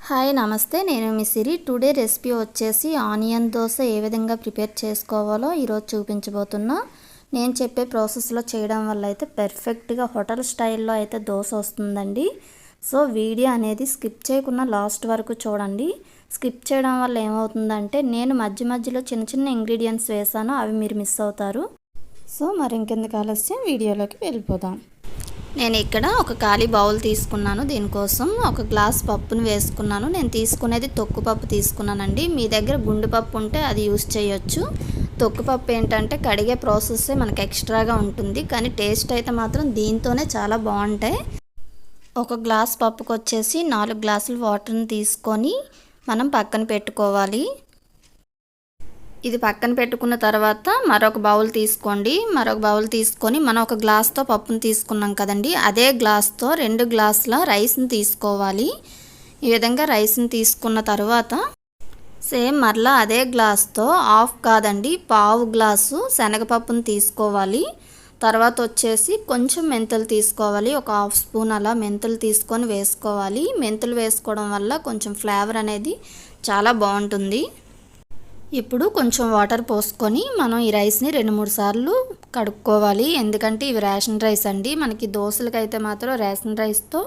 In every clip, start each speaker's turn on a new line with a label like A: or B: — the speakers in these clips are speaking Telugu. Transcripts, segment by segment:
A: హాయ్ నమస్తే, నేను మీ సిరి. టుడే రెసిపీ వచ్చేసి ఆనియన్ దోశ ఏ విధంగా ప్రిపేర్ చేసుకోవాలో ఈరోజు చూపించబోతున్నా. నేను చెప్పే ప్రాసెస్లో చేయడం వల్ల అయితే పర్ఫెక్ట్గా హోటల్ స్టైల్లో అయితే దోశ వస్తుందండి. సో వీడియో అనేది స్కిప్ చేయకుండా లాస్ట్ వరకు చూడండి. స్కిప్ చేయడం వల్ల ఏమవుతుందంటే నేను మధ్యలో చిన్న చిన్న ఇంగ్రీడియంట్స్ వేసాను, అవి మీరు మిస్ అవుతారు. సో మరి ఇంకెందుకు ఆలస్యం, వీడియోలోకి వెళ్ళిపోదాం. నేను ఇక్కడ ఒక ఖాళీ బౌల్ తీసుకున్నాను. దీనికోసం ఒక గ్లాస్ పప్పును వేసుకున్నాను. నేను తీసుకునేది తొక్కు పప్పు తీసుకున్నానండి. మీ దగ్గర గుండు పప్పు ఉంటే అది యూస్ చేయొచ్చు. తొక్కు పప్పు ఏంటంటే కడిగే ప్రాసెస్సే మనకి ఎక్స్ట్రాగా ఉంటుంది, కానీ టేస్ట్ అయితే మాత్రం దీంతోనే చాలా బాగుంటాయి. ఒక గ్లాస్ పప్పుకు వచ్చేసి 4 గ్లాసులు వాటర్ని తీసుకొని మనం పక్కన పెట్టుకోవాలి. ఇది పక్కన పెట్టుకున్న తర్వాత మరొక బౌల్ తీసుకోండి. మరొక బౌల్ తీసుకొని మనం ఒక గ్లాస్తో పప్పును తీసుకున్నాం కదండి, అదే గ్లాస్తో 2 గ్లాసుల రైస్ని తీసుకోవాలి. ఈ విధంగా రైస్ని తీసుకున్న తర్వాత సేమ్ మరలా అదే గ్లాస్తో హాఫ్ కాదండి పావు గ్లాసు శనగపప్పును తీసుకోవాలి. తర్వాత వచ్చేసి కొంచెం మెంతులు తీసుకోవాలి. ఒక హాఫ్ స్పూన్ అలా మెంతులు తీసుకొని వేసుకోవాలి. మెంతులు వేసుకోవడం వల్ల కొంచెం ఫ్లేవర్ అనేది చాలా బాగుంటుంది. ఇప్పుడు కొంచెం వాటర్ పోసుకొని మనం ఈ రైస్ని 2-3 సార్లు కడుక్కోవాలి. ఎందుకంటే ఇవి రేషన్ రైస్ అండి. మనకి దోశలకైతే మాత్రం రేషన్ రైస్తో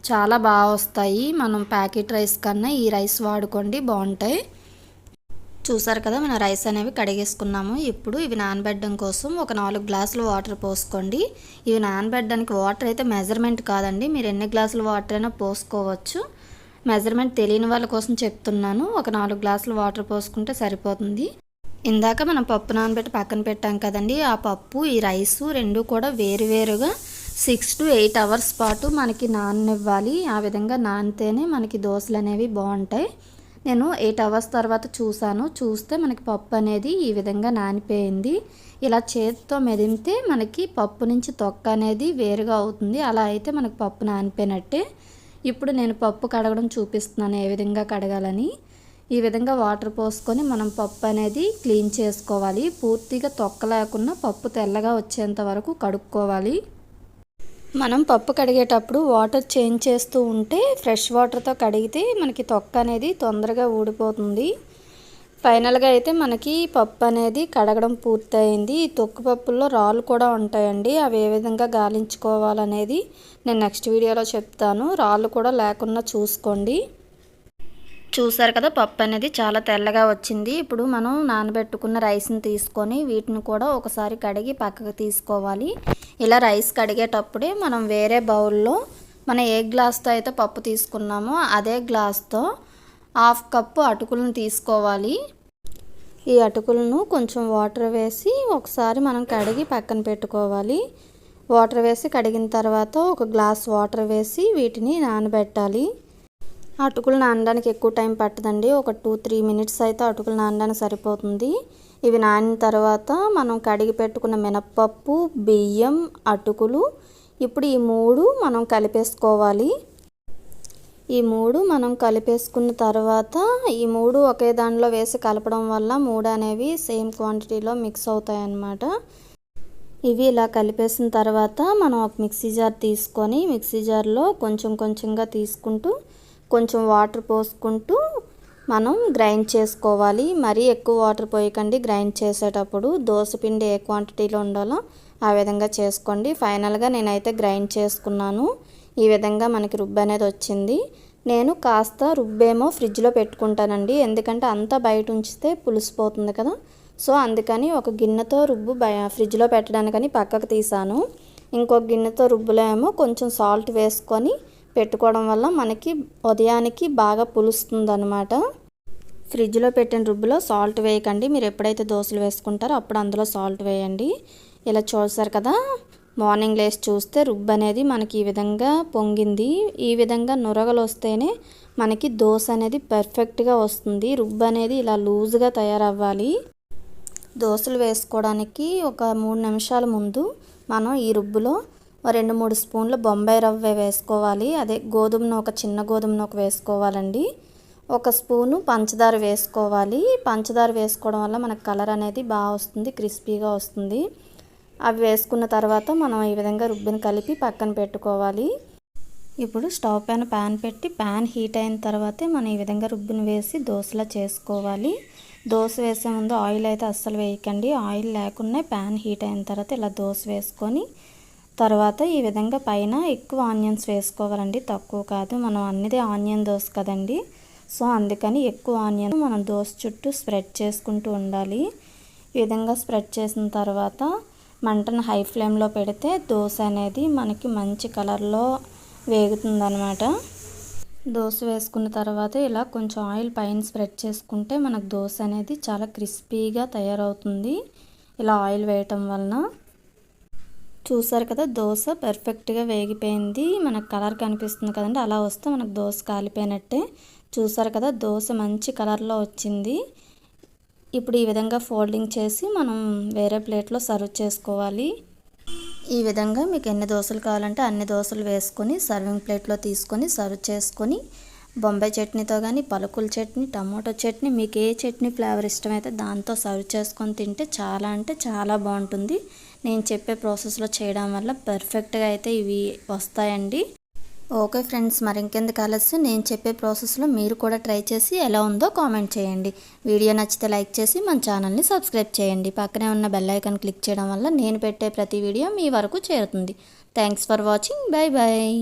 A: చాలా బాగా వస్తాయి. మనం ప్యాకెట్ రైస్ కన్నా ఈ రైస్ వాడుకోండి, బాగుంటాయి. చూసారు కదా, మనం రైస్ అనేవి కడిగేసుకున్నాము. ఇప్పుడు ఇవి నానబెట్టడం కోసం ఒక 4 గ్లాసులు వాటర్ పోసుకోండి. ఇవి నానబెట్టడానికి వాటర్ అయితే మెజర్మెంట్ కాదండి, మీరు ఎన్ని గ్లాసులు వాటర్ అయినా పోసుకోవచ్చు. మెజర్మెంట్ తెలియని వాళ్ళ కోసం చెప్తున్నాను. ఒక 4 గ్లాసులు వాటర్ పోసుకుంటే సరిపోతుంది. ఇందాక మనం పప్పు నానబెట్టి పక్కన పెట్టాం కదండి, ఆ పప్పు ఈ రైసు రెండు కూడా వేరువేరుగా 6 to 8 అవర్స్ పాటు మనకి నాననివ్వాలి. ఆ విధంగా నానితేనే మనకి దోశలు అనేవి బాగుంటాయి. నేను 8 అవర్స్ తర్వాత చూస్తే మనకి పప్పు అనేది ఈ విధంగా నానిపోయింది. ఇలా చేతితో మెదిమితే మనకి పప్పు నుంచి తొక్క అనేది వేరుగా అవుతుంది. అలా అయితే మనకి పప్పు నానిపోయినట్టే. ఇప్పుడు నేను పప్పు కడగడం చూపిస్తున్నాను ఏ విధంగా కడగాలని. ఈ విధంగా వాటర్ పోసుకొని మనం పప్పు అనేది క్లీన్ చేసుకోవాలి. పూర్తిగా తొక్క లేకుండా పప్పు తెల్లగా వచ్చేంత వరకు కడుక్కోవాలి. మనం పప్పు కడిగేటప్పుడు వాటర్ చేంజ్ చేస్తూ ఉంటే ఫ్రెష్ వాటర్తో కడిగితే మనకి తొక్క అనేది తొందరగా ఊడిపోతుంది. ఫైనల్గా అయితే మనకి పప్పు అనేది కడగడం పూర్తయింది. ఈ తొక్కు పప్పుల్లో రాళ్ళు కూడా ఉంటాయండి, అవి ఏ విధంగా గాలించుకోవాలనేది నేను నెక్స్ట్ వీడియోలో చెప్తాను. రాళ్ళు కూడా లేకుండా చూసుకోండి. చూసారు కదా, పప్పు అనేది చాలా తెల్లగా వచ్చింది. ఇప్పుడు మనం నానబెట్టుకున్న రైస్ని తీసుకొని వీటిని కూడా ఒకసారి కడిగి పక్కకు తీసుకోవాలి. ఇలా రైస్ కడిగేటప్పుడే మనం వేరే బౌల్లో మనం ఏ గ్లాస్తో అయితే పప్పు తీసుకున్నామో అదే గ్లాస్తో 1/2 కప్పు అటుకులను తీసుకోవాలి. ఈ అటుకులను కొంచెం వాటర్ వేసి ఒకసారి మనం కడిగి పక్కన పెట్టుకోవాలి. వాటర్ వేసి కడిగిన తర్వాత ఒక గ్లాస్ వాటర్ వేసి వీటిని నానబెట్టాలి. అటుకులు నానడానికి ఎక్కువ టైం పట్టదండి, ఒక 2-3 మినిట్స్ అయితే అటుకులు నానడానికి సరిపోతుంది. ఇవి నానిన తర్వాత మనం కడిగి పెట్టుకున్న మినప్పప్పు, బియ్యం, అటుకులు, ఇప్పుడు ఈ 3 మనం కలిపేసుకోవాలి. ఈ 3 మనం కలిపేసుకున్న తర్వాత ఈ 3 ఒకే దానిలో వేసి కలపడం వల్ల 3 అనేవి సేమ్ క్వాంటిటీలో మిక్స్ అవుతాయి అన్నమాట. ఇవి ఇలా కలిపేసిన తర్వాత మనం ఒక మిక్సీ జార్ తీసుకొని మిక్సీ జార్లో కొంచెంగా తీసుకుంటూ కొంచెం వాటర్ పోసుకుంటూ మనం గ్రైండ్ చేసుకోవాలి. మరీ ఎక్కువ వాటర్ పోయకండి గ్రైండ్ చేసేటప్పుడు. దోసపిండి ఏ క్వాంటిటీలో ఉండాలో ఆ విధంగా చేసుకోండి. ఫైనల్గా నేనైతే గ్రైండ్ చేసుకున్నాను. ఈ విధంగా మనకి రుబ్బు అనేది వచ్చింది. నేను కాస్త రుబ్బేమో ఫ్రిడ్జ్లో పెట్టుకుంటానండి, ఎందుకంటే అంతా బయట ఉంచితే పులిసిపోతుంది కదా. సో అందుకని ఒక గిన్నెతో రుబ్బు ఫ్రిడ్జ్లో పెట్టడానికని పక్కకు తీసాను. ఇంకొక గిన్నెతో రుబ్బులో ఏమో కొంచెం సాల్ట్ వేసుకొని పెట్టుకోవడం వల్ల మనకి ఉదయానికి బాగా పులుస్తుంది అనమాట. ఫ్రిడ్జ్లో పెట్టిన రుబ్బులో సాల్ట్ వేయకండి, మీరు ఎప్పుడైతే దోశలు వేసుకుంటారో అప్పుడు అందులో సాల్ట్ వేయండి. ఇలా చూసారు కదా, మార్నింగ్ లేసి చూస్తే రుబ్బు అనేది మనకి ఈ విధంగా పొంగింది. ఈ విధంగా నురగలు వస్తేనే మనకి దోశ అనేది పర్ఫెక్ట్గా వస్తుంది. రుబ్బు అనేది ఇలా లూజ్గా తయారవ్వాలి. దోశలు వేసుకోవడానికి ఒక 3 నిమిషాల ముందు మనం ఈ రుబ్బులో 2-3 స్పూన్ల బొంబాయి రవ్వ వేసుకోవాలి. అదే గోధుమ నూక, చిన్న గోధుమ నూక వేసుకోవాలండి. 1 స్పూను పంచదార వేసుకోవాలి. పంచదార వేసుకోవడం వల్ల మనకు కలర్ అనేది బాగా వస్తుంది, క్రిస్పీగా వస్తుంది. అవి వేసుకున్న తర్వాత మనం ఈ విధంగా రుబ్బుని కలిపి పక్కన పెట్టుకోవాలి. ఇప్పుడు స్టవ్ పైన ప్యాన్ పెట్టి ప్యాన్ హీట్ అయిన తర్వాతే మనం ఈ విధంగా రుబ్బుని వేసి దోశలా చేసుకోవాలి. దోశ వేసే ముందు ఆయిల్ అయితే అస్సలు వేయకండి. ఆయిల్ లేకుండా ప్యాన్ హీట్ అయిన తర్వాత ఇలా దోశ వేసుకొని తర్వాత ఈ విధంగా పైన ఎక్కువ ఆనియన్స్ వేసుకోవాలండి, తక్కువ కాదు. మనం అన్నిదే ఆనియన్ దోశ కదండి, సో అందుకని ఎక్కువ ఆనియన్ మనం దోశ చుట్టూ స్ప్రెడ్ చేసుకుంటూ ఉండాలి. ఈ విధంగా స్ప్రెడ్ చేసిన తర్వాత మంటను హై ఫ్లేమ్లో పెడితే దోశ అనేది మనకి మంచి కలర్లో వేగుతుందన్నమాట. దోశ వేసుకున్న తర్వాత ఇలా కొంచెం ఆయిల్ పైన స్ప్రెడ్ చేసుకుంటే మనకు దోశ అనేది చాలా క్రిస్పీగా తయారవుతుంది ఇలా ఆయిల్ వేయటం వలన. చూసారు కదా, దోశ పర్ఫెక్ట్గా వేగిపోయింది. మనకు కలర్ కనిపిస్తుంది కదండి, అలా వస్తే మనకు దోశ కాలిపోయినట్టే. చూసారు కదా, దోశ మంచి కలర్లో వచ్చింది. ఇప్పుడు ఈ విధంగా ఫోల్డింగ్ చేసి మనం వేరే ప్లేట్లో సర్వ్ చేసుకోవాలి. ఈ విధంగా మీకు ఎన్ని దోశలు కావాలంటే అన్ని దోశలు వేసుకొని సర్వింగ్ ప్లేట్లో తీసుకొని సర్వ్ చేసుకొని బొంబాయి చట్నీతో కానీ పలుకుల చట్నీ, టమాటో చట్నీ, మీకు ఏ చట్నీ ఫ్లేవర్ ఇష్టమైతే దాంతో సర్వ్ చేసుకొని తింటే చాలా అంటే చాలా బాగుంటుంది. నేను చెప్పే ప్రాసెస్లో చేయడం వల్ల పర్ఫెక్ట్గా అయితే ఇవి వస్తాయండి. ఓకే ఫ్రెండ్స్, మరి ఇంకెందుకు ఆలస్యం, నేను చెప్పే ప్రాసెస్లో మీరు కూడా ట్రై చేసి ఎలా ఉందో కామెంట్ చేయండి. వీడియో నచ్చితే లైక్ చేసి మన ఛానల్ని సబ్స్క్రైబ్ చేయండి. పక్కనే ఉన్న బెల్ ఐకాన్ క్లిక్ చేయడం వల్ల నేను పెట్టే ప్రతి వీడియో మీ వరకు చేరుతుంది. Thanks for watching. Bye bye.